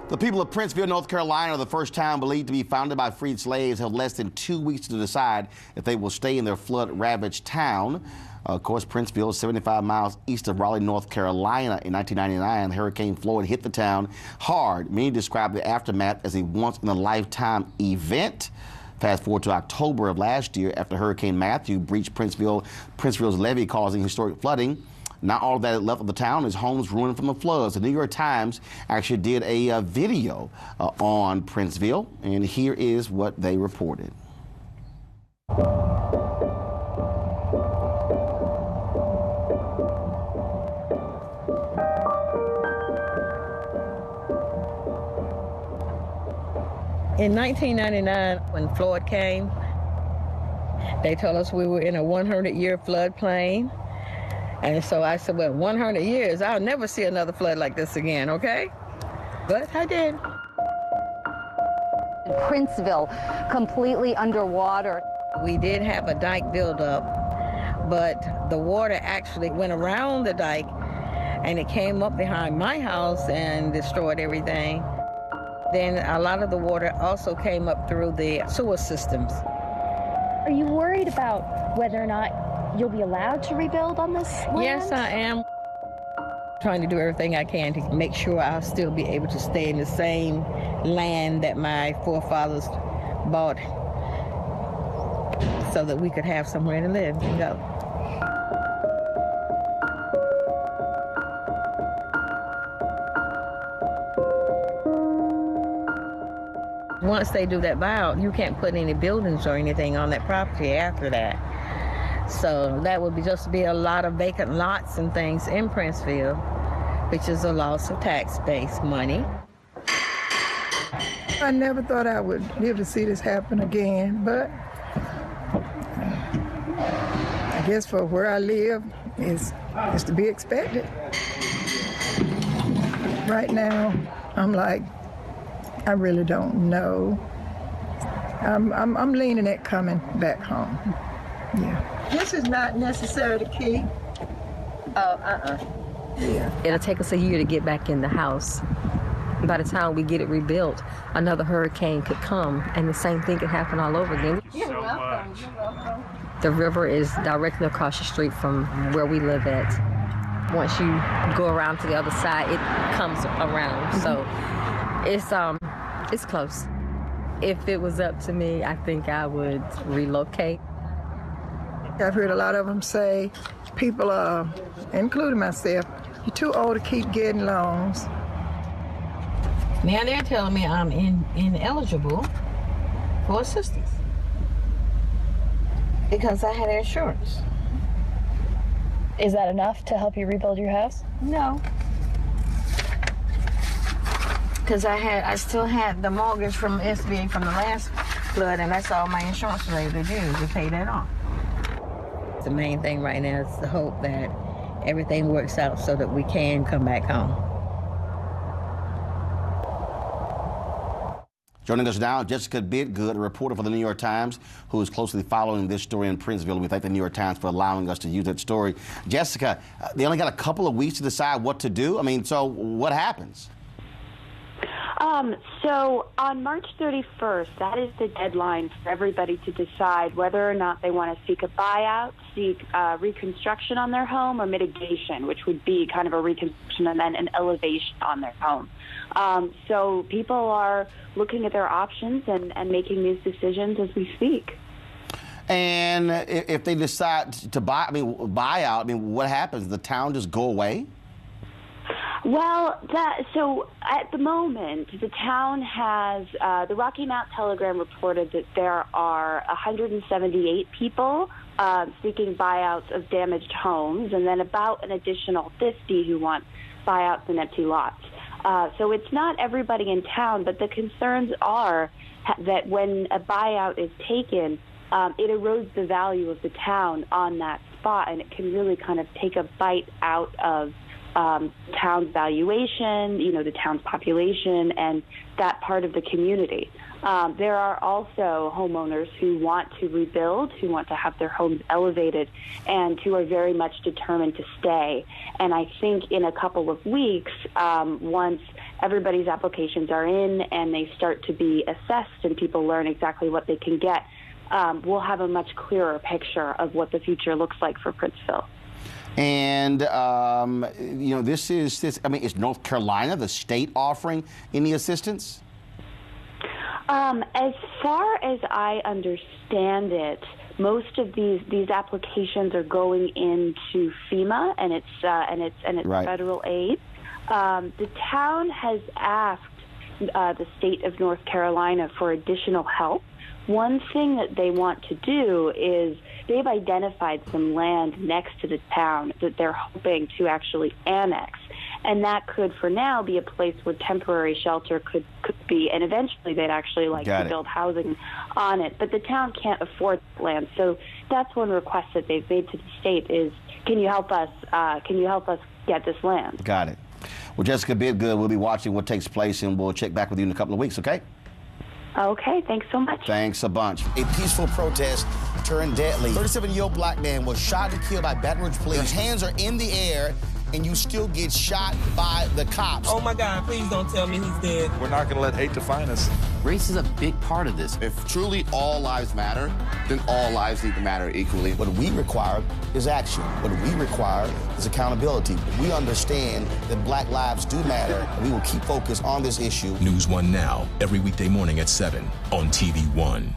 The people of Princeville, North Carolina, are the first town believed to be founded by freed slaves, have less than 2 weeks to decide if they will stay in their flood-ravaged town. Of course, Princeville is 75 miles east of Raleigh, North Carolina. In 1999, Hurricane Floyd hit the town hard. Many describe the aftermath as a once-in-a-lifetime event. Fast forward to October of last year, after Hurricane Matthew breached Princeville's levee, causing historic flooding. Not all that is left of the town is homes ruined from the floods. The New York Times actually did a video on Princeville, and here is what they reported. In 1999, when Floyd came, they told us we were in a 100-year floodplain. And so I said, well, 100 years, I'll never see another flood like this again, okay? But I did. Princeville, completely underwater. We did have a dike buildup, but the water actually went around the dike, and it came up behind my house and destroyed everything. Then a lot of the water also came up through the sewer systems. Are you worried about whether or not you'll be allowed to rebuild on this land? Yes, I am. Trying to do everything I can to make sure I'll still be able to stay in the same land that my forefathers bought so that we could have somewhere to live and go. Once they do that buyout, you can't put any buildings or anything on that property after that. So that would just be a lot of vacant lots and things in Princeville, which is a loss of tax-based money. I never thought I would live to see this happen again, but I guess for where I live, it's to be expected. Right now, I'm like, I really don't know. I'm leaning at coming back home. Yeah. This is not necessary to keep. Yeah. It'll take us a year to get back in the house. By the time we get it rebuilt, another hurricane could come, and the same thing could happen all over again. You're welcome. You're welcome. The river is directly across the street from where we live at. Once you go around to the other side, it comes around. So it's close. If it was up to me, I think I would relocate. I've heard a lot of them say, people, including myself, you're too old to keep getting loans. Now they're telling me I'm ineligible for assistance because I had insurance. Is that enough to help you rebuild your house? No. Because I still had the mortgage from SBA from the last flood, and that's all my insurance was able to do, to pay that off. The main thing right now is the hope that everything works out so that we can come back home. Joining us now, Jessica Bidgood, a reporter for the New York Times, who is closely following this story in Princeville. We thank the New York Times for allowing us to use that story. Jessica, they only got a couple of weeks to decide what to do. I mean, so what happens? So on March 31st, that is the deadline for everybody to decide whether or not they want to seek a buyout, seek reconstruction on their home, or mitigation, which would be kind of a reconstruction and then an elevation on their home. So people are looking at their options and making these decisions as we speak. And if they decide to buy out, what happens? The town just go away? Well, so at the moment, the town has, the Rocky Mount Telegram reported that there are 178 people seeking buyouts of damaged homes, and then about an additional 50 who want buyouts in empty lots. So it's not everybody in town, but the concerns are that when a buyout is taken, it erodes the value of the town on that spot, and it can really kind of take a bite out of town's valuation, the town's population, and that part of the community. There are also homeowners who want to rebuild, who want to have their homes elevated, and who are very much determined to stay. And I think in a couple of weeks, once everybody's applications are in and they start to be assessed and people learn exactly what they can get, we'll have a much clearer picture of what the future looks like for Princeville. And, you know, is North Carolina, the state, offering any assistance? As far as I understand it, most of these applications are going into FEMA and it's right. federal aid. The town has asked the state of North Carolina for additional help. One thing that they want to do is they've identified some land next to the town that they're hoping to actually annex. And that could, for now, be a place where temporary shelter could be, and eventually they'd actually like to build housing on it. But the town can't afford the land, so that's one request that they've made to the state is, can you help us? Can you help us get this land? Got it. Well, Jessica, be good. We'll be watching what takes place, and we'll check back with you in a couple of weeks. Okay? Okay. Thanks so much. Thanks a bunch. A peaceful protest turned deadly. 37-year-old black man was shot and killed by Baton Rouge police. His hands are in the air, and you still get shot by the cops. Oh my God, please don't tell me he's dead. We're not gonna let hate define us. Race is a big part of this. If truly all lives matter, then all lives need to matter equally. What we require is action. What we require is accountability. We understand that black lives do matter, and we will keep focused on this issue. NewsOne Now, every weekday morning at 7 on TV1.